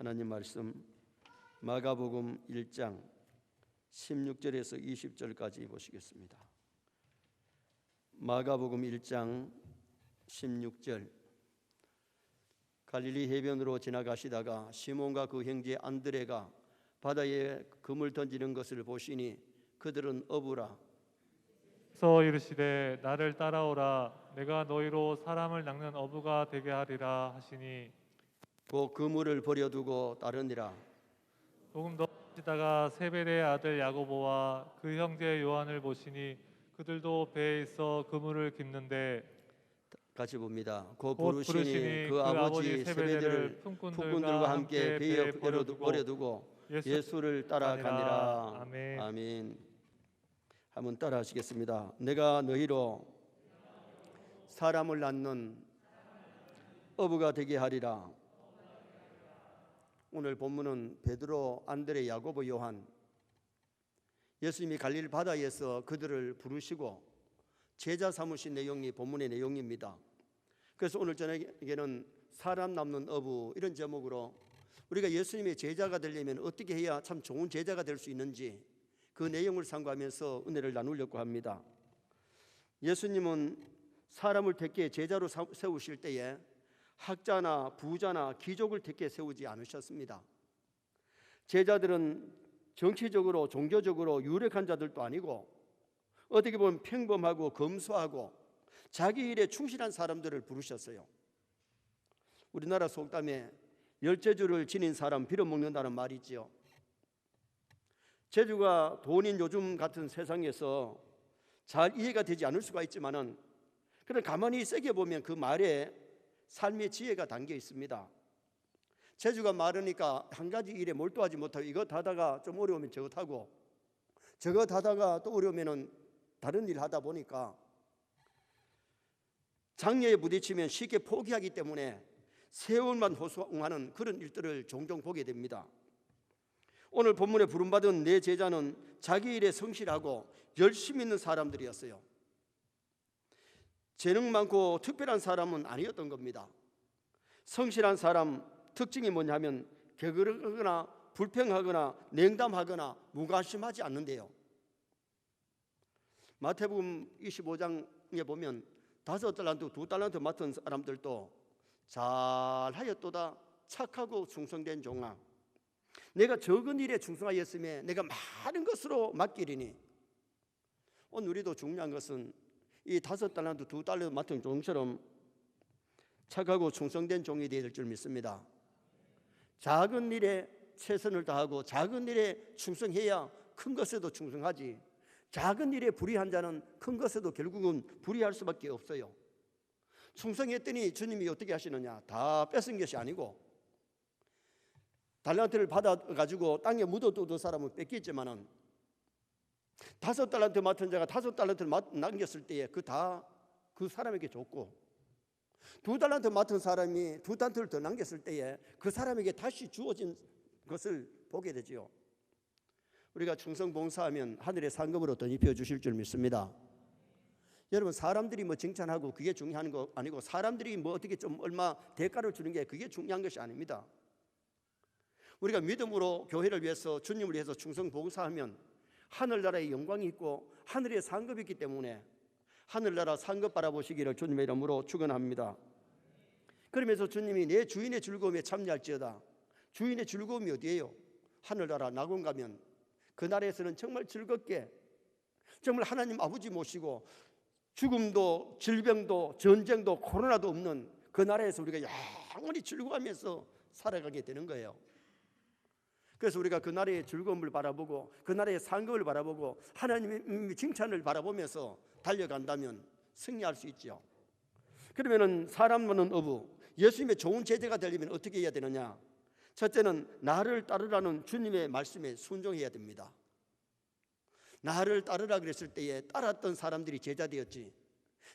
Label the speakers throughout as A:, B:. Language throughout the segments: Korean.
A: 하나님 말씀 마가복음 1장 16절에서 20절까지 보시겠습니다. 마가복음 1장 16절. 갈릴리 해변으로 지나가시다가 시몬과 그 형제 안드레가 바다에 금을 던지는 것을 보시니 그들은 어부라.
B: 서 이르시되 나를 따라오라. 내가 너희로 사람을 낚는 어부가 되게 하리라 하시니
A: 곧 그물을 버려두고 따르니라.
B: 조금 더 하시다가 세베대의 아들 야고보와 그 형제 요한을 보시니 그들도 배에 있어 그물을 깁는데
A: 같이 봅니다. 곧
B: 곧
A: 부르시니 그 아버지 세베대를 품꾼들과 함께 배에 버려두고 예수를 따라가니라.
B: 아멘.
A: 아멘. 한번 따라하시겠습니다. 내가 너희로 사람을 낳는 어부가 되게 하리라. 오늘 본문은 베드로, 안드레, 야고보, 요한, 예수님이 갈릴리 바다에서 그들을 부르시고 제자 삼으신 내용이 본문의 내용입니다. 그래서 오늘 저녁에는 사람 낳는 어부, 이런 제목으로 우리가 예수님의 제자가 되려면 어떻게 해야 참 좋은 제자가 될 수 있는지 그 내용을 상고하면서 은혜를 나누려고 합니다. 예수님은 사람을 택해 제자로 세우실 때에 학자나 부자나 귀족을 택해 세우지 않으셨습니다. 제자들은 정치적으로 종교적으로 유력한 자들도 아니고 어떻게 보면 평범하고 검소하고 자기 일에 충실한 사람들을 부르셨어요. 우리나라 속담에 열재주를 지닌 사람 빌어먹는다는 말이 있지요. 재주가 돈인 요즘 같은 세상에서 잘 이해가 되지 않을 수가 있지만은 그런 가만히 세게 보면 그 말에 삶의 지혜가 담겨 있습니다. 재주가 많으니까 한 가지 일에 몰두하지 못하고 이것 하다가 좀 어려우면 저것 하고 저것 하다가 또 어려우면 다른 일 하다 보니까 장애에 부딪히면 쉽게 포기하기 때문에 세월만 호소하는 그런 일들을 종종 보게 됩니다. 오늘 본문에 부름받은 네 제자는 자기 일에 성실하고 열심히 있는 사람들이었어요. 재능 많고 특별한 사람은 아니었던 겁니다. 성실한 사람 특징이 뭐냐면 게으르거나 불평하거나 냉담하거나 무관심하지 않는데요. 마태복음 25장에 보면 5달란트 2달란트 맡은 사람들도 잘하였도다 착하고 충성된 종아, 내가 적은 일에 충성하였으며 내가 많은 것으로 맡기리니. 오늘 우리도 중요한 것은 이 5달란트 2달란트 맡은 종처럼 착하고 충성된 종이 되어야 될 줄 믿습니다. 작은 일에 최선을 다하고 작은 일에 충성해야 큰 것에도 충성하지, 작은 일에 불의한 자는 큰 것에도 결국은 불의할 수밖에 없어요. 충성했더니 주님이 어떻게 하시느냐, 다 뺏은 것이 아니고 달란트를 받아가지고 땅에 묻어두던 사람은 뺏겼지만은 5달란트 맡은 자가 5달란트를 남겼을 때에 그 사람에게 줬고 2달란트 맡은 사람이 2달란트를 더 남겼을 때에 그 사람에게 다시 주어진 것을 보게 되지요. 우리가 충성 봉사하면 하늘의 상급으로 더 입혀 주실 줄 믿습니다. 여러분, 사람들이 뭐 칭찬하고 그게 중요한 거 아니고 사람들이 뭐 어떻게 좀 얼마 대가를 주는 게 그게 중요한 것이 아닙니다. 우리가 믿음으로 교회를 위해서 주님을 위해서 충성 봉사하면 하늘나라의 영광이 있고 하늘의 상급이 있기 때문에 하늘나라 상급 바라보시기를 주님의 이름으로 축원합니다. 그러면서 주님이 내 주인의 즐거움에 참여할지어다. 주인의 즐거움이 어디예요? 하늘나라 낙원 가면 그 나라에서는 정말 즐겁게 정말 하나님 아버지 모시고 죽음도 질병도 전쟁도 코로나도 없는 그 나라에서 우리가 영원히 즐거워하면서 살아가게 되는 거예요. 그래서 우리가 그 나라의 즐거움을 바라보고 그 나라의 상급을 바라보고 하나님의 칭찬을 바라보면서 달려간다면 승리할 수 있죠. 그러면은 사람 낳는 어부, 예수님의 좋은 제자가 되려면 어떻게 해야 되느냐? 첫째는 나를 따르라는 주님의 말씀에 순종해야 됩니다. 나를 따르라 그랬을 때에 따랐던 사람들이 제자 되었지,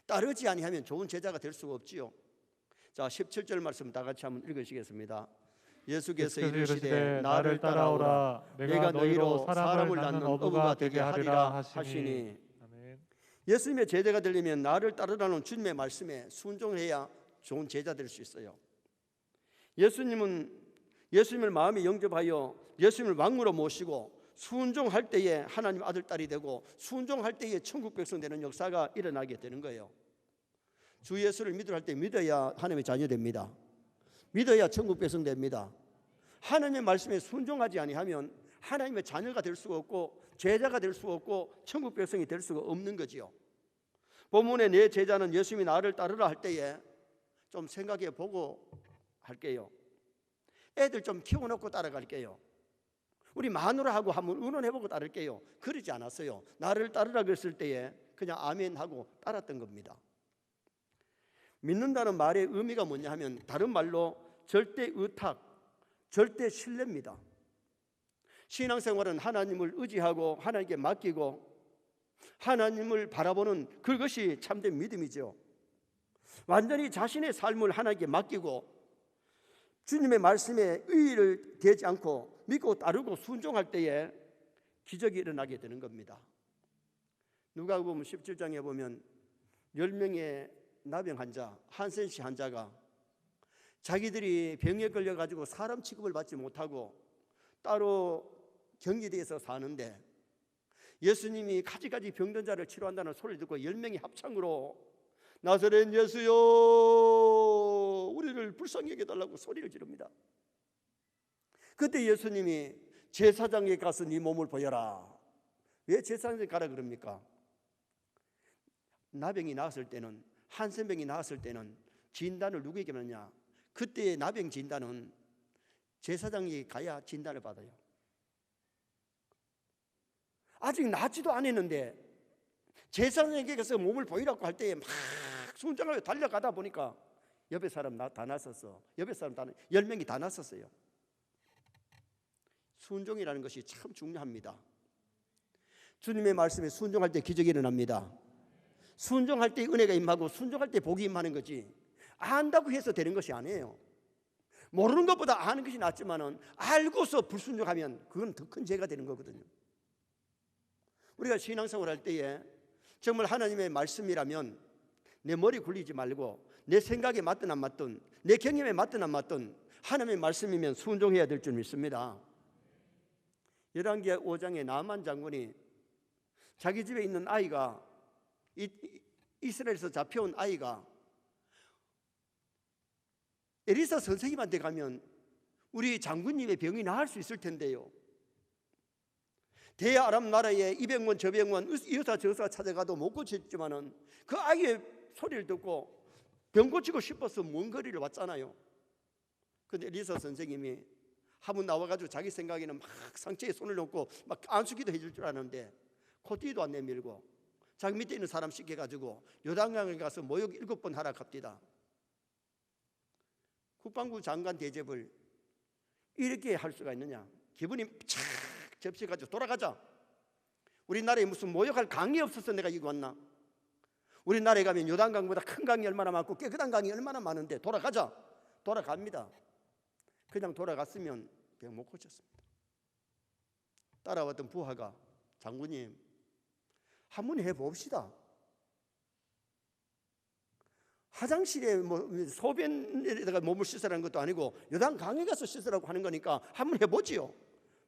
A: 따르지 아니하면 좋은 제자가 될 수가 없지요. 자, 17절 말씀 다 같이 한번 읽으시겠습니다. 예수께서 이르시되 나를 따라오라. 내가 너희로 사람을 낳는 어부가 되게 하리라 하시니.
B: 아멘.
A: 예수님의 제자가 되려면 나를 따르라는 주님의 말씀에 순종해야 좋은 제자 될 수 있어요. 예수님은 예수님을 마음에 영접하여 예수님을 왕으로 모시고 순종할 때에 하나님 아들 딸이 되고 순종할 때에 천국 백성 되는 역사가 일어나게 되는 거예요. 주 예수를 믿으라 할 때 믿어야 하나님의 자녀 됩니다. 믿어야 천국 백성 됩니다. 하나님의 말씀에 순종하지 아니하면 하나님의 자녀가 될 수가 없고 제자가 될 수가 없고 천국 백성이 될 수가 없는 거지요. 본문에 내 제자는 예수님이 나를 따르라 할 때에 좀 생각해 보고 할게요. 애들 좀 키워놓고 따라갈게요. 우리 마누라하고 한번 의논해보고 따를게요. 그러지 않았어요. 나를 따르라 그랬을 때에 그냥 아멘 하고 따랐던 겁니다. 믿는다는 말의 의미가 뭐냐 하면 다른 말로 절대 의탁, 절대 신뢰입니다. 신앙생활은 하나님을 의지하고 하나님께 맡기고 하나님을 바라보는 그것이 참된 믿음이죠. 완전히 자신의 삶을 하나님께 맡기고 주님의 말씀에 의의를 대지 않고 믿고 따르고 순종할 때에 기적이 일어나게 되는 겁니다. 누가복음 17장에 보면 10명의 나병 환자, 한센시 환자가 자기들이 병에 걸려가지고 사람 취급을 받지 못하고 따로 격리돼서 사는데 예수님이 가지가지 병든 자를 치료한다는 소리를 듣고 10명이 합창으로 나사렛 예수여 우리를 불쌍히 여겨달라고 소리를 지릅니다. 그때 예수님이 제사장에 가서 네 몸을 보여라. 왜 제사장에 가라 그럽니까? 나병이 나았을 때는, 한센병이 나았을 때는 진단을 누구에게 받느냐? 그때의 나병 진단은 제사장이 가야 진단을 받아요. 아직 낫지도 않았는데 제사장에게 가서 몸을 보이라고 할 때에 막 순장하게 달려가다 보니까 옆에 사람 다 나섰어. 옆에 사람 다 10명이 다 나섰어요. 순종이라는 것이 참 중요합니다. 주님의 말씀에 순종할 때 기적이 일어납니다. 순종할 때 은혜가 임하고 순종할 때 복이 임하는 거지 안다고 해서 되는 것이 아니에요. 모르는 것보다 아는 것이 낫지만은 알고서 불순종하면 그건 더 큰 죄가 되는 거거든요. 우리가 신앙생활 할 때에 정말 하나님의 말씀이라면 내 머리 굴리지 말고 내 생각에 맞든 안 맞든 내 경험에 맞든 안 맞든 하나님의 말씀이면 순종해야 될 줄 믿습니다. 열왕기하 5장에 나만 장군이 자기 집에 있는 아이가 이스라엘에서 잡혀온 아이가 에리사 선생님한테 가면 우리 장군님의 병이 나을 수 있을 텐데요. 대아람 나라에 이 병원 저 병원 이 의사 저 의사 찾아가도 못 고쳤지만은 그 아이의 소리를 듣고 병 고치고 싶어서 먼 거리를 왔잖아요. 근데 에리사 선생님이 한번 나와가지고 자기 생각에는 막 상처에 손을 놓고 막 안수기도 해줄 줄 아는데 코띠도 안 내밀고 자기 밑에 있는 사람 시켜가지고 요단강에 가서 모욕 7번 하라 갑디다. 국방부 장관 대접을 이렇게 할 수가 있느냐? 기분이 착 접시가지고 돌아가자. 우리나라에 무슨 모욕할 강이 없어서 내가 이거 왔나? 우리나라에 가면 요단강보다 큰 강이 얼마나 많고 깨끗한 강이 얼마나 많은데 돌아가자. 돌아갑니다. 그냥 돌아갔으면 병 못 고쳤습니다. 따라왔던 부하가 장군님 한번 해봅시다. 화장실에 소변에다가 몸을 씻으라는 것도 아니고 요단강에 가서 씻으라고 하는 거니까 한번 해보지요.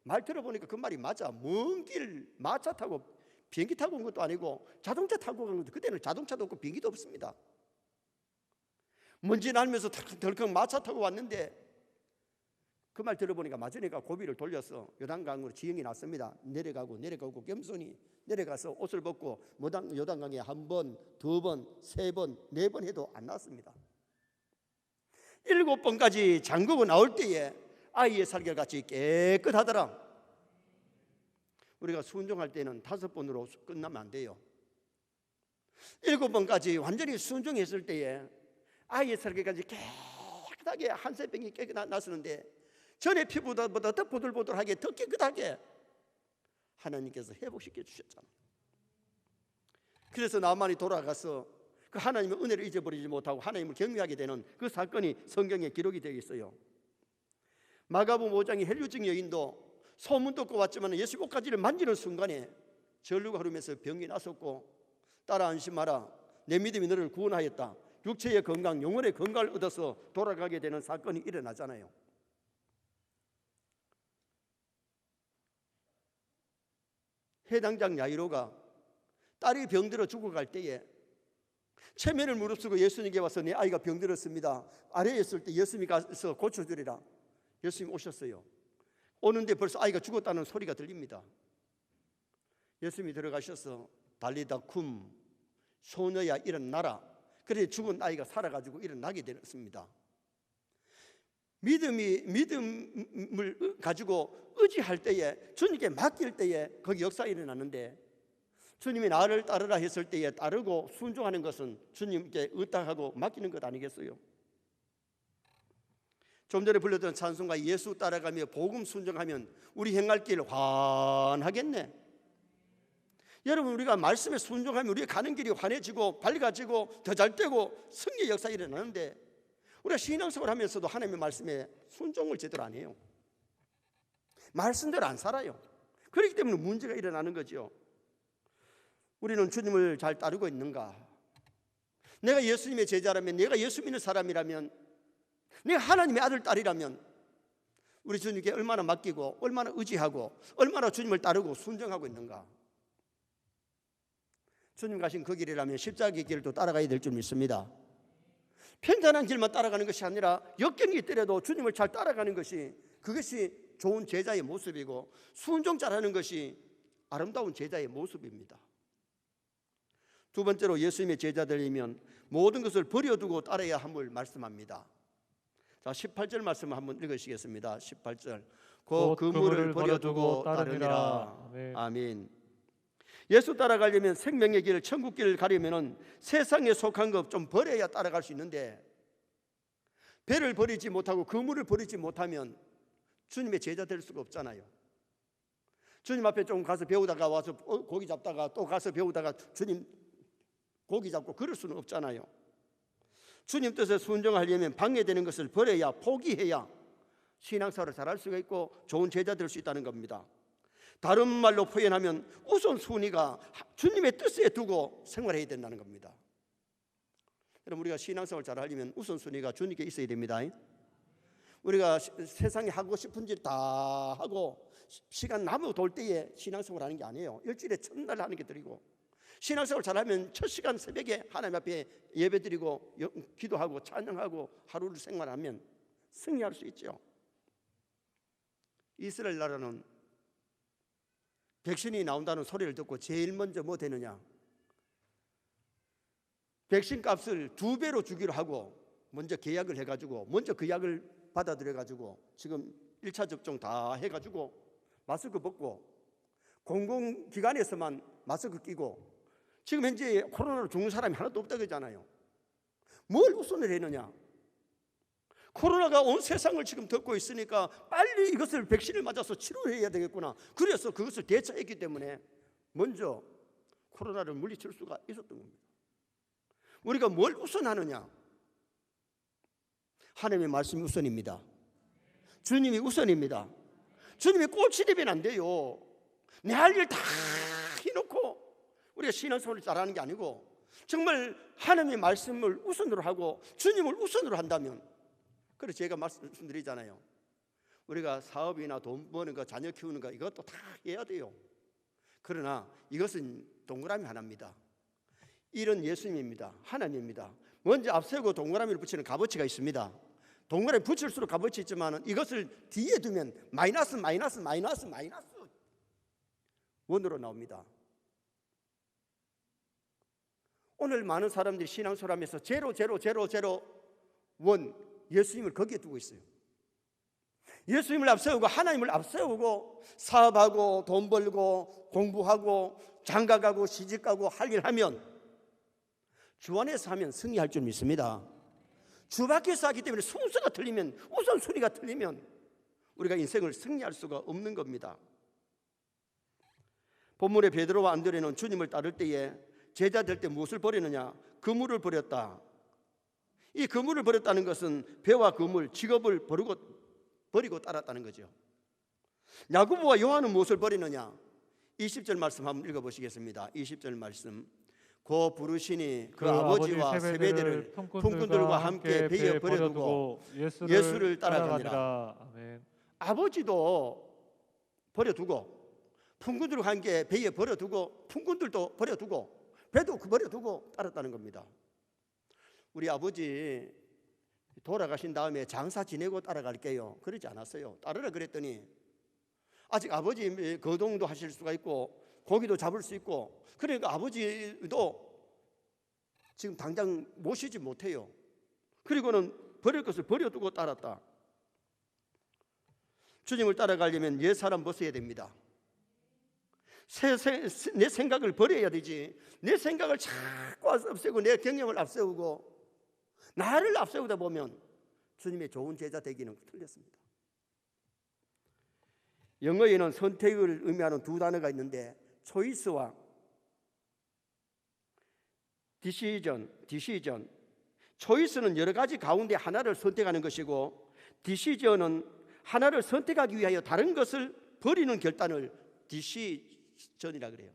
A: 말 들어보니까 그 말이 맞아. 먼 길 마차 타고 비행기 타고 온 것도 아니고 자동차 타고 간 것도 그때는 자동차도 없고 비행기도 없습니다. 먼지 날면서 덜컥 마차 타고 왔는데 그 말 들어보니까 맞으니까 고비를 돌려서 요단강으로 지형이 났습니다. 내려가고 겸손히 내려가서 옷을 벗고 요단강에 한 번, 두 번, 세 번, 네 번 해도 안 났습니다. 7번까지 잠그고 나올 때에 아이의 살결같이 깨끗하더라. 우리가 순종할 때는 5번으로 끝나면 안 돼요. 7번까지 완전히 순종했을 때에 아이의 살결같이 깨끗하게 한센병이 깨끗났었는데 전에 피부보다 더 보들보들하게 더 깨끗하게 하나님께서 회복시켜 주셨잖아요. 그래서 나만이 돌아가서 그 하나님의 은혜를 잊어버리지 못하고 하나님을 경외하게 되는 그 사건이 성경에 기록이 되어 있어요. 마가복음 5장의 헬류증 여인도 소문 듣고 왔지만 예수 옷가지를 만지는 순간에 전류가 흐르면서 병이 났었고 따라 안심하라 내 믿음이 너를 구원하였다. 육체의 건강 영혼의 건강을 얻어서 돌아가게 되는 사건이 일어나잖아요. 해당장 야이로가 딸이 병들어 죽어갈 때에 체면을 무릅쓰고 예수님께 와서 내 아이가 병들었습니다. 아래에 있을 때 예수님이 가서 고쳐주리라. 예수님 오셨어요. 오는데 벌써 아이가 죽었다는 소리가 들립니다. 예수님이 들어가셔서 달리다 쿰, 소녀야 일어나라. 그래 죽은 아이가 살아가지고 일어나게 되었습니다. 믿음을 가지고 의지할 때에, 주님께 맡길 때에 거기 역사가 일어나는데, 주님이 나를 따르라 했을 때에 따르고 순종하는 것은 주님께 의탁하고 맡기는 것 아니겠어요? 좀 전에 불렀던 찬송가 예수 따라가며 복음 순종하면 우리 행할 길 환하겠네. 여러분, 우리가 말씀에 순종하면 우리가 가는 길이 환해지고 밝아지고 더 잘되고 승리의 역사가 일어나는데, 우리가 신앙생활을 하면서도 하나님의 말씀에 순종을 제대로 안 해요. 말씀대로 안 살아요. 그렇기 때문에 문제가 일어나는 거죠. 우리는 주님을 잘 따르고 있는가? 내가 예수님의 제자라면, 내가 예수 믿는 사람이라면, 내가 하나님의 아들, 딸이라면 우리 주님께 얼마나 맡기고 얼마나 의지하고 얼마나 주님을 따르고 순종하고 있는가? 주님 가신 그 길이라면 십자가의 길도 따라가야 될 줄 믿습니다. 편안한 길만 따라가는 것이 아니라 역경이 있더라도 주님을 잘 따라가는 것이, 그것이 좋은 제자의 모습이고 순종 잘하는 것이 아름다운 제자의 모습입니다. 두 번째로 예수님의 제자들이면 모든 것을 버려두고 따라야 함을 말씀합니다. 자, 18절 말씀을 한번 읽으시겠습니다. 18절. 곧 그물을 버려두고 따르니라. 아멘. 예수 따라가려면, 생명의 길, 천국 길을 가려면 세상에 속한 것 좀 버려야 따라갈 수 있는데, 배를 버리지 못하고 그물을 버리지 못하면 주님의 제자 될 수가 없잖아요. 주님 앞에 좀 가서 배우다가 와서 고기 잡다가 또 가서 배우다가 주님 고기 잡고 그럴 수는 없잖아요. 주님 뜻에 순종하려면 방해되는 것을 버려야, 포기해야 신앙생활을 잘할 수가 있고 좋은 제자 될 수 있다는 겁니다. 다른 말로 표현하면 우선순위가 주님의 뜻에 두고 생활해야 된다는 겁니다. 여러분, 우리가 신앙생활을 잘하려면 우선순위가 주님께 있어야 됩니다. 우리가 세상에 하고 싶은 일 다 하고 시간 남아 돌 때에 신앙생활을 하는 게 아니에요. 일주일에 첫날 하는 게 드리고, 신앙생활 잘하면 첫 시간 새벽에 하나님 앞에 예배드리고 기도하고 찬양하고 하루를 생활하면 승리할 수 있죠. 이스라엘 나라는 백신이 나온다는 소리를 듣고 제일 먼저 뭐 되느냐, 백신 값을 2배로 주기로 하고 먼저 계약을 해가지고 먼저 그 약을 받아들여가지고 지금 1차 접종 다 해가지고 마스크 벗고 공공기관에서만 마스크 끼고, 지금 현재 코로나로 죽는 사람이 하나도 없다고 하잖아요. 뭘 우선을 했느냐? 코로나가 온 세상을 지금 덮고 있으니까 빨리 이것을 백신을 맞아서 치료해야 되겠구나. 그래서 그것을 대처했기 때문에 먼저 코로나를 물리칠 수가 있었던 겁니다. 우리가 뭘 우선하느냐? 하나님의 말씀이 우선입니다. 주님이 우선입니다. 주님이 꼴찌 되면 안 돼요. 내 할 일 다 해놓고 우리가 신앙생활을 잘하는 게 아니고, 정말 하나님의 말씀을 우선으로 하고 주님을 우선으로 한다면, 그래서 제가 말씀드리잖아요. 우리가 사업이나 돈 버는 거, 자녀 키우는 거, 이것도 다 해야 돼요. 그러나 이것은 동그라미 하나입니다. 일은 예수님입니다. 하나님입니다. 먼저 앞세우고 동그라미를 붙이는 값어치가 있습니다. 동그라미 붙일수록 값어치 있지만 이것을 뒤에 두면 마이너스 원으로 나옵니다. 오늘 많은 사람들이 신앙생활 하면서 제로 원, 예수님을 거기에 두고 있어요. 예수님을 앞세우고 하나님을 앞세우고 사업하고 돈 벌고 공부하고 장가가고 시집가고 할 일 하면, 주 안에서 하면 승리할 줄 믿습니다. 주 밖에서 하기 때문에 순서가 틀리면, 우선순위가 틀리면 우리가 인생을 승리할 수가 없는 겁니다. 본문의 베드로와 안드레는 주님을 따를 때에 제자 될 때 무엇을 버리느냐? 그물을 버렸다. 이 그물을 버렸다는 것은 배와 그물, 직업을 버리고 따랐다는 거죠. 야고보와 요한은 무엇을 버리느냐? 20절 말씀 한번 읽어보시겠습니다. 20절 말씀. 고 부르시니 그 아버지와 세베대를 품꾼들과 함께 배에 버려두고 예수를 따라가니라. 아버지도 버려두고 품꾼들과 함께 배에 버려두고 품꾼들도 버려두고 배도 버려두고 따랐다는 겁니다. 우리 아버지 돌아가신 다음에 장사 지내고 따라갈게요 그러지 않았어요. 따르라 그랬더니 아직 아버지 거동도 하실 수가 있고 고기도 잡을 수 있고 그러니까 아버지도 지금 당장 모시지 못해요. 그리고는 버릴 것을 버려두고 따랐다. 주님을 따라가려면 옛 사람 벗어야 됩니다. 내 생각을 버려야 되지. 내 생각을 자꾸 앞세우고 내 경험을 앞세우고 나를 앞세우다 보면 주님의 좋은 제자 되기는 틀렸습니다. 영어에는 선택을 의미하는 두 단어가 있는데 choice와 decision. choice는 여러 가지 가운데 하나를 선택하는 것이고 decision은 하나를 선택하기 위하여 다른 것을 버리는 결단을 decision이라 그래요.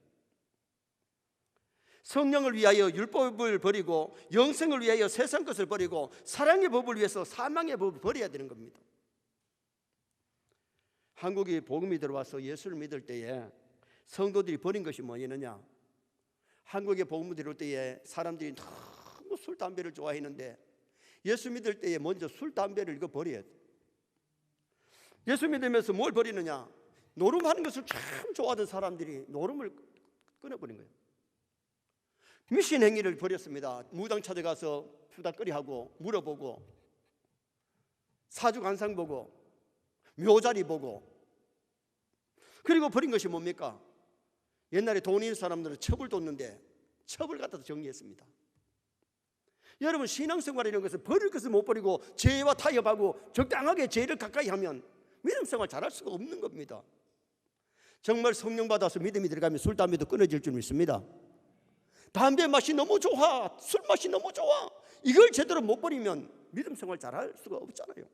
A: 성령을 위하여 율법을 버리고 영생을 위하여 세상 것을 버리고 사랑의 법을 위해서 사망의 법을 버려야 되는 겁니다. 한국에 복음이 들어와서 예수를 믿을 때에 성도들이 버린 것이 뭐였느냐? 한국에 복음이 들어올 때에 사람들이 너무 술, 담배를 좋아했는데 예수 믿을 때에 먼저 술, 담배를 이거 버려야 돼. 예수 믿으면서 뭘 버리느냐? 노름하는 것을 참 좋아하던 사람들이 노름을 끊어버린 거예요. 미신 행위를 버렸습니다. 무당 찾아가서 수다거리하고 물어보고 사주관상 보고 묘자리 보고 그리고 버린 것이 뭡니까? 옛날에 돈 있는 사람들은 첩을 뒀는데 첩을 갖다 정리했습니다. 여러분 신앙생활이라는 것은 버릴 것을 못 버리고 죄와 타협하고 적당하게 죄를 가까이 하면 믿음생활 잘할 수가 없는 겁니다. 정말 성령 받아서 믿음이 들어가면 술, 담배도 끊어질 줄 믿습니다. 담배 맛이 너무 좋아, 술 맛이 너무 좋아, 이걸 제대로 못 버리면 믿음생활 잘할 수가 없잖아요.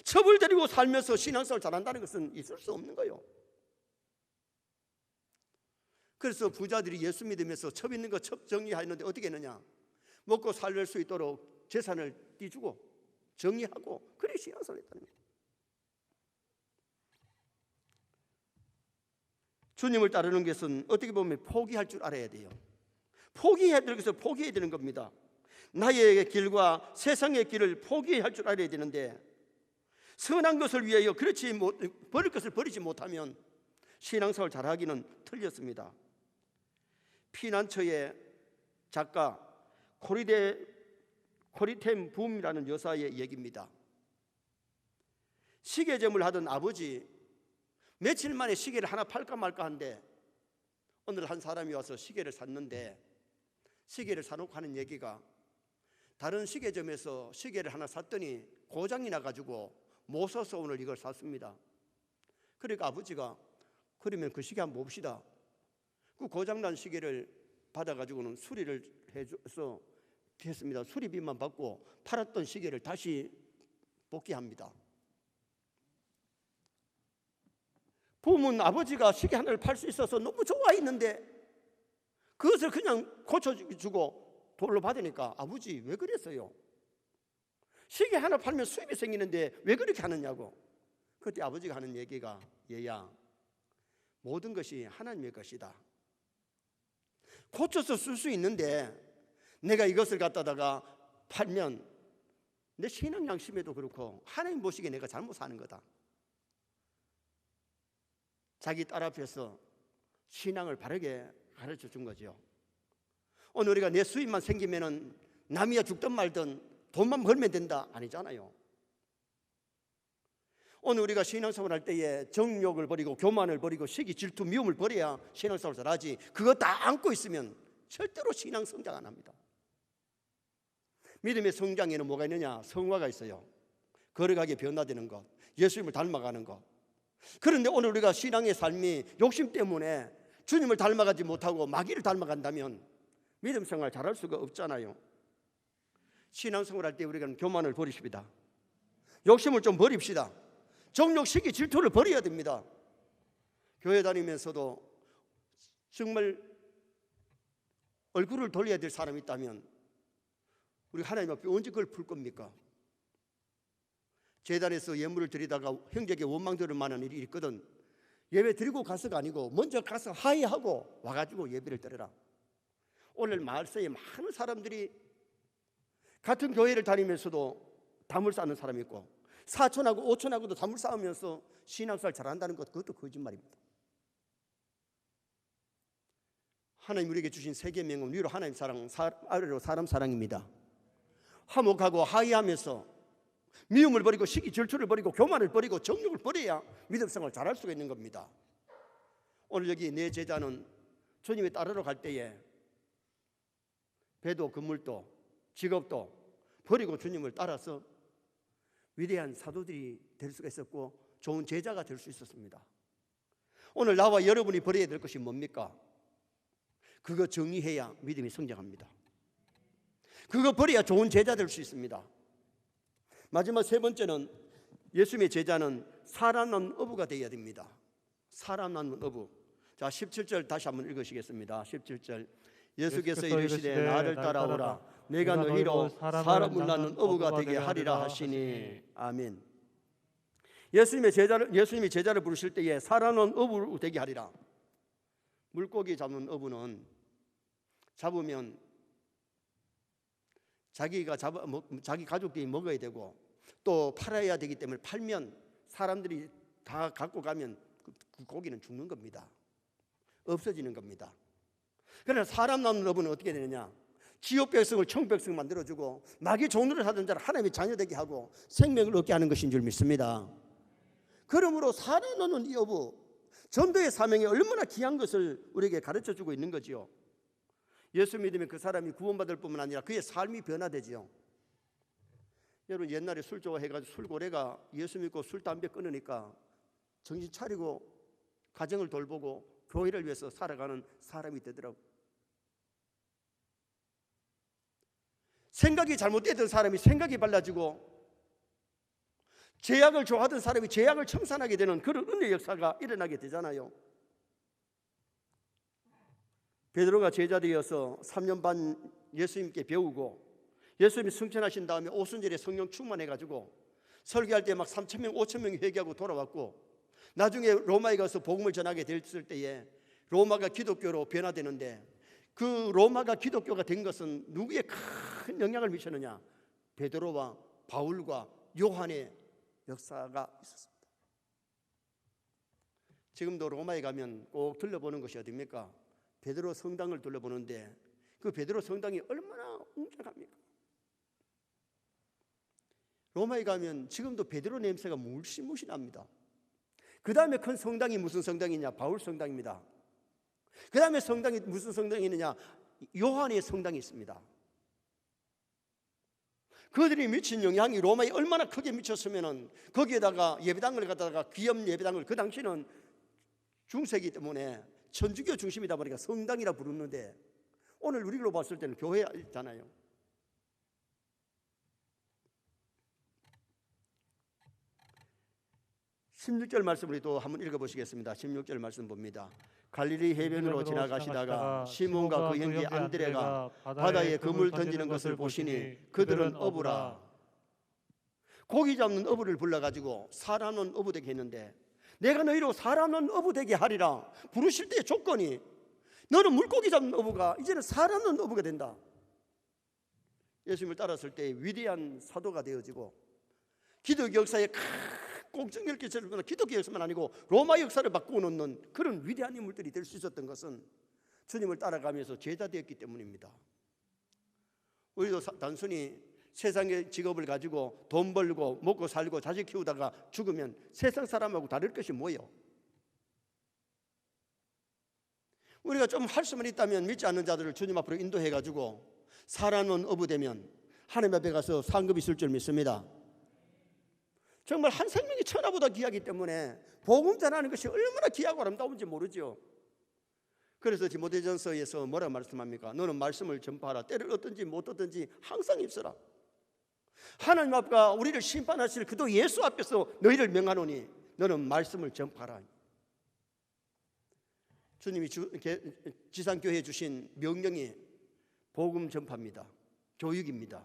A: 첩을 들이고 살면서 신앙생활 잘한다는 것은 있을 수 없는 거예요. 그래서 부자들이 예수 믿으면서 첩 있는 거 첩 정리하는데 어떻게 했느냐? 먹고 살 수 있도록 재산을 떼주고 정리하고 그래 신앙생활을 했다는 거예요. 주님을 따르는 것은 어떻게 보면 포기할 줄 알아야 돼요. 포기해야 될 것을 포기해야 되는 겁니다. 나의 길과 세상의 길을 포기할 줄 알아야 되는데 선한 것을 위하여 버릴 것을 버리지 못하면 신앙생활 잘하기는 틀렸습니다. 피난처의 작가 코리템 붐이라는 여사의 얘기입니다. 시계점을 하던 아버지 며칠 만에 시계를 하나 팔까 말까 한데 어느 한 사람이 와서 시계를 샀는데 시계를 사놓고 하는 얘기가 다른 시계점에서 시계를 하나 샀더니 고장이 나가지고 못 써서 오늘 이걸 샀습니다. 그러니까 아버지가 그러면 그 시계 한번 봅시다. 그 고장난 시계를 받아가지고는 수리를 해줘서 했습니다. 수리비만 받고 팔았던 시계를 다시 복귀합니다. 부모는 아버지가 시계 하나를 팔 수 있어서 너무 좋아했는데 그것을 그냥 고쳐주고 돈을 받으니까 아버지 왜 그랬어요? 시계 하나 팔면 수입이 생기는데 왜 그렇게 하느냐고. 그때 아버지가 하는 얘기가 얘야 모든 것이 하나님의 것이다. 고쳐서 쓸 수 있는데 내가 이것을 갖다가 팔면 내 신앙 양심에도 그렇고 하나님 보시기에 내가 잘못 사는 거다. 자기 딸 앞에서 신앙을 바르게 가르쳐 준 거죠. 오늘 우리가 내 수입만 생기면은 남이야 죽든 말든 돈만 벌면 된다 아니잖아요. 오늘 우리가 신앙생활 할 때에 정욕을 버리고 교만을 버리고 시기, 질투, 미움을 버려야 신앙생활 잘하지. 그거 다 안고 있으면 절대로 신앙 성장 안 합니다. 믿음의 성장에는 뭐가 있느냐? 성화가 있어요. 걸어가게 변화되는 것, 예수님을 닮아가는 것. 그런데 오늘 우리가 신앙의 삶이 욕심 때문에 주님을 닮아가지 못하고 마귀를 닮아간다면 믿음생활 잘할 수가 없잖아요. 신앙생활 할 때 우리가 교만을 버리십니다. 욕심을 좀 버립시다. 정욕, 시기, 질투를 버려야 됩니다. 교회 다니면서도 정말 얼굴을 돌려야 될 사람이 있다면 우리 하나님 앞에 언제 그걸 풀 겁니까? 재단에서 예물을 드리다가 형제에게 원망 들을 만한 일이 있거든 예배 드리고 가서가 아니고 먼저 가서 하의하고 와가지고 예배를 드려라. 오늘 마을서에 많은 사람들이 같은 교회를 다니면서도 담을 쌓는 사람이 있고 사촌하고 오촌하고도 담을 쌓으면서 신앙생활 잘한다는 것, 그것도 거짓말입니다. 하나님 우리에게 주신 세 계명은 위로 하나님 사랑, 아래로 사람 사랑입니다. 화목하고 하의하면서 미움을 버리고 시기 질투를 버리고 교만을 버리고 정욕을 버려야 믿음 생활을 잘할 수가 있는 겁니다. 오늘 여기 내 제자는 주님이 따르러 갈 때에 배도 건물도 직업도 버리고 주님을 따라서 위대한 사도들이 될 수가 있었고 좋은 제자가 될 수 있었습니다. 오늘 나와 여러분이 버려야 될 것이 뭡니까? 그거 정의해야 믿음이 성장합니다. 그거 버려야 좋은 제자 될 수 있습니다. 마지막 세 번째는 예수님의 제자는 사람 낳는 어부가 되어야 됩니다. 사람 낳는 어부. 자, 17절 다시 한번 읽으시겠습니다. 17절. 예수께서 이르시되 나를 따라오라. 내가 너희로 사람을 낳는 어부가 되게 하리라 하시니. 아멘. 예수님이 제자를 부르실 때에 사람 낳는 어부 되게 하리라. 물고기 잡는 어부는 잡으면 자기 가족들이 먹어야 되고 또 팔아야 되기 때문에 팔면 사람들이 다 갖고 가면 그 고기는 죽는 겁니다. 없어지는 겁니다. 그러나 사람 낳는 어부는 어떻게 되느냐? 지옥 백성을 천국 백성 만들어주고 마귀 종노릇 하던 자를 하나님의 자녀 되게 하고 생명을 얻게 하는 것인 줄 믿습니다. 그러므로 사람 낳는 이 어부, 전도의 사명이 얼마나 귀한 것을 우리에게 가르쳐주고 있는 거지요. 예수 믿으면 그 사람이 구원받을 뿐만 아니라 그의 삶이 변화되지요. 여러분 옛날에 술 좋아해가지고 술고래가 예수 믿고 술 담배 끊으니까 정신 차리고 가정을 돌보고 교회를 위해서 살아가는 사람이 되더라고. 생각이 잘못되던 사람이 생각이 달라지고 죄악을 좋아하던 사람이 죄악을 청산하게 되는 그런 은혜의 역사가 일어나게 되잖아요. 베드로가 제자 되어서 3년 반 예수님께 배우고 예수님이 승천하신 다음에 오순절에 성령 충만해가지고 설교할 때 막 3,000명 5,000명이 회개하고 돌아왔고 나중에 로마에 가서 복음을 전하게 됐을 때에 로마가 기독교로 변화되는데 그 로마가 기독교가 된 것은 누구에 큰 영향을 미쳤느냐? 베드로와 바울과 요한의 역사가 있었습니다. 지금도 로마에 가면 꼭 들러보는 것이 어디입니까? 베드로 성당을 둘러보는데 그 베드로 성당이 얼마나 웅장합니까? 로마에 가면 지금도 베드로 냄새가 물씬물씬 납니다. 그 다음에 큰 성당이 무슨 성당이냐? 바울 성당입니다. 그 다음에 성당이 무슨 성당이 있느냐? 요한의 성당이 있습니다. 그들이 미친 영향이 로마에 얼마나 크게 미쳤으면 거기에다가 예배당을 갖다가 귀염 예배당을, 그 당시는 중세기 때문에 천주교 중심이다 보니까 성당이라 부르는데 오늘 우리로 봤을 때는 교회잖아요. (16절) 말씀을 또 한번 읽어보시겠습니다. 16절 말씀 봅니다. 갈릴리 해변으로 지나가시다가 시몬과 그 형제 안드레가 바다에 그물 던지는 것을 보시니 그들은 어부라. 고기 잡는 어부를 불러가지고 사람은 어부 되게 했는데 내가 너희로 사람은 어부 되게 하리라. 부르실 때의 조건이 너는 물고기 잡는 어부가 이제는 사람은 어부가 된다. 예수님을 따랐을 때 위대한 사도가 되어지고 기독교 역사에 꼭 정결기처럼 기독교 역사만 아니고 로마 역사를 바꾸어놓는 그런 위대한 인물들이 될 수 있었던 것은 주님을 따라가면서 제자 되었기 때문입니다. 우리도 단순히 세상의 직업을 가지고 돈 벌고 먹고 살고 자식 키우다가 죽으면 세상 사람하고 다를 것이 뭐예요? 우리가 좀 할 수만 있다면 믿지 않는 자들을 주님 앞으로 인도해가지고 사람은 어부되면 하나님 앞에 가서 상급이 있을 줄 믿습니다. 정말 한 생명이 천하보다 귀하기 때문에 복음 전하는 것이 얼마나 귀하고 아름다운지 모르죠. 그래서 디모데전서에서 뭐라고 말씀합니까? 너는 말씀을 전파하라. 때를 얻든지 못 얻든지 항상 입서라. 하나님 앞과 우리를 심판하실 그도 예수 앞에서 너희를 명하노니 너는 말씀을 전파하라. 주님이 지상교회에 주신 명령이 복음 전파입니다. 교육입니다.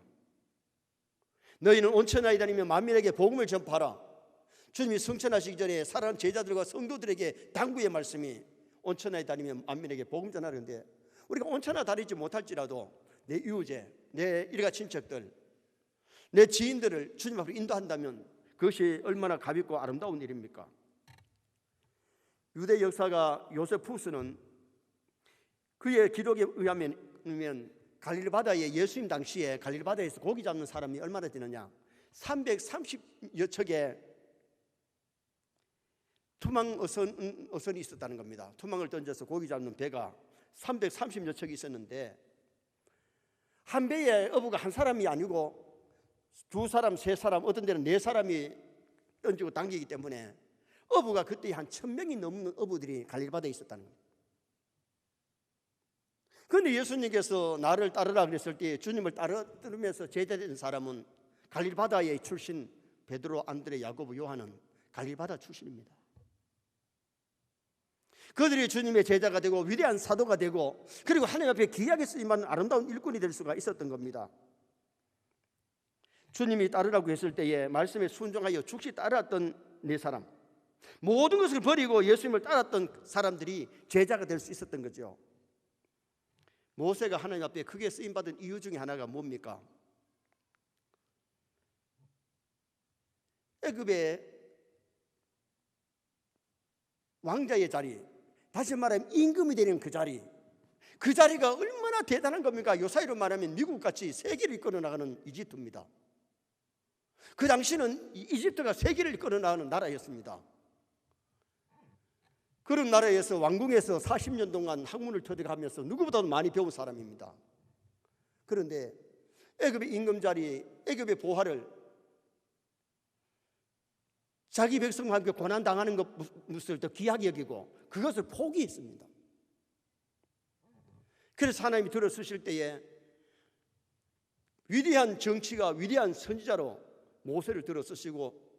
A: 너희는 온 천하에 다니며 만민에게 복음을 전파하라. 주님이 승천하시기 전에 사랑하는 제자들과 성도들에게 당부의 말씀이 온천하에 다니면 만민에게 복음 전하는데, 우리가 온천하 다니지 못할지라도 내 이웃에, 내 일가 친척들, 내 지인들을 주님 앞으로 인도한다면 그것이 얼마나 가볍고 아름다운 일입니까? 유대 역사가 요세푸스는 그의 기록에 의하면 갈릴리 바다에, 예수님 당시에 갈릴리 바다에서 고기 잡는 사람이 얼마나 되느냐, 330여 척의 투망 어선이 있었다는 겁니다. 투망을 던져서 고기 잡는 배가 330여 척이 있었는데, 한 배에 어부가 한 사람이 아니고 두 사람, 세 사람, 어떤 데는 네 사람이 던지고 당기기 때문에 어부가 그때 한 1000명이 넘는 어부들이 갈릴리 바다에 있었다는 겁니다. 그런데 예수님께서 나를 따르라 그랬을 때 주님을 따르면서 제자된 사람은 갈릴리 바다의 출신 베드로, 안드레, 야고보, 요한은 갈릴리 바다 출신입니다. 그들이 주님의 제자가 되고 위대한 사도가 되고, 그리고 하나님 앞에 귀하게 쓰임받는 아름다운 일꾼이 될 수가 있었던 겁니다. 주님이 따르라고 했을 때에 말씀에 순종하여 즉시 따랐던 네 사람, 모든 것을 버리고 예수님을 따랐던 사람들이 제자가 될 수 있었던 거죠. 모세가 하나님 앞에 크게 쓰임받은 이유 중에 하나가 뭡니까? 애굽의 왕자의 자리, 다시 말하면 임금이 되는 그 자리가 얼마나 대단한 겁니까? 요사이로 말하면 미국같이 세계를 이끌어 나가는 이집트입니다. 그 당시는 이집트가 세계를 이끌어 나가는 나라였습니다. 그런 나라에서 왕궁에서 40년 동안 학문을 터득하면서 누구보다도 많이 배운 사람입니다. 그런데 애굽의 임금 자리, 애굽의 보화를 자기 백성과 함께 고난당하는 것을 더 귀하게 여기고 그것을 포기했습니다. 그래서 하나님이 들어서실 때에 위대한 정치가, 위대한 선지자로 모세를 들어서시고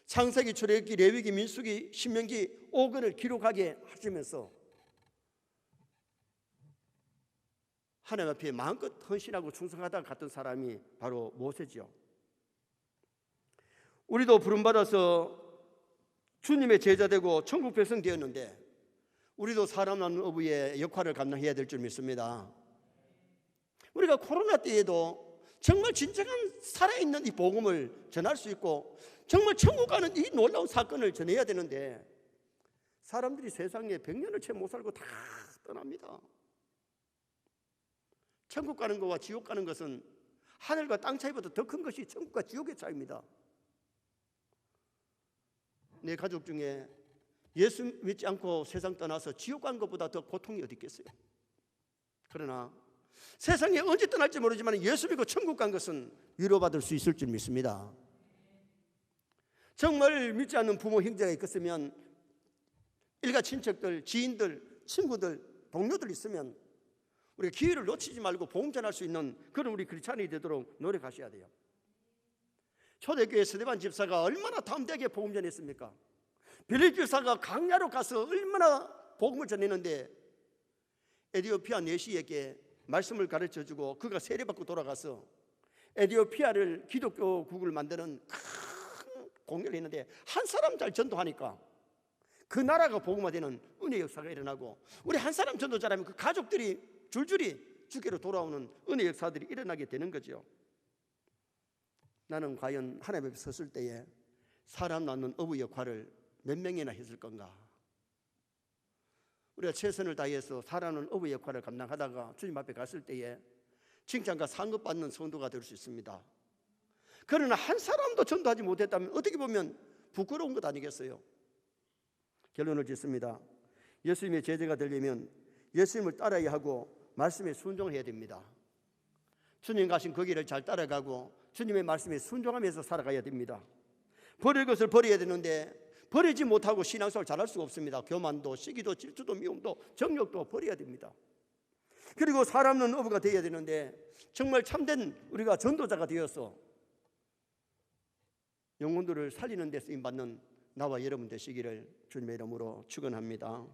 A: 창세기, 출애굽기, 레위기, 민수기, 신명기 5권을 기록하게 하시면서 하나님 앞에 마음껏 헌신하고 충성하다가 갔던 사람이 바로 모세지요. 우리도 부름받아서 주님의 제자 되고 천국 백성 되었는데 우리도 사람 낳는 어부의 역할을 감당해야 될 줄 믿습니다. 우리가 코로나 때에도 정말 진정한 살아있는 이 복음을 전할 수 있고 정말 천국 가는 이 놀라운 사건을 전해야 되는데 사람들이 세상에 100년을 채 못 살고 다 떠납니다. 천국 가는 것과 지옥 가는 것은 하늘과 땅 차이보다 더 큰 것이 천국과 지옥의 차이입니다. 내 가족 중에 예수 믿지 않고 세상 떠나서 지옥 간 것보다 더 고통이 어디 있겠어요? 그러나 세상에 언제 떠날지 모르지만 예수 믿고 천국 간 것은 위로받을 수 있을 줄 믿습니다. 정말 믿지 않는 부모, 형제가 있겠으면 일가 친척들, 지인들, 친구들, 동료들 있으면 우리가 기회를 놓치지 말고 복음 전할 수 있는 그런 우리 크리스찬이 되도록 노력하셔야 돼요. 초대교회 스데반 집사가 얼마나 담대하게 복음 전했습니까? 빌립 집사가 강야로 가서 얼마나 복음을 전했는데 에티오피아 내시에게 말씀을 가르쳐주고 그가 세례받고 돌아가서 에티오피아를 기독교국을 만드는 큰 공연을 했는데 한 사람 잘 전도하니까 그 나라가 복음화되는 은혜 역사가 일어나고 우리 한 사람 전도 잘하면 그 가족들이 줄줄이 주께로 돌아오는 은혜 역사들이 일어나게 되는 거죠. 나는 과연 하나님 앞에 섰을 때에 사람 낳는 어부 역할을 몇 명이나 했을 건가? 우리가 최선을 다해서 살아가는 어부 역할을 감당하다가 주님 앞에 갔을 때에 칭찬과 상급받는 성도가 될 수 있습니다. 그러나 한 사람도 전도하지 못했다면 어떻게 보면 부끄러운 것 아니겠어요? 결론을 짓습니다. 예수님의 제자가 되려면 예수님을 따라야 하고 말씀에 순종해야 됩니다. 주님 가신 그 길을 잘 따라가고 주님의 말씀에 순종하면서 살아가야 됩니다. 버릴 것을 버려야 되는데 버리지 못하고 신앙생활 잘할 수가 없습니다. 교만도, 시기도, 질투도, 미움도, 정욕도 버려야 됩니다. 그리고 사람 낳는 어부가 되어야 되는데 정말 참된 우리가 전도자가 되어서 영혼들을 살리는 데 쓰임받는 나와 여러분 되시기를 주님의 이름으로 축원합니다.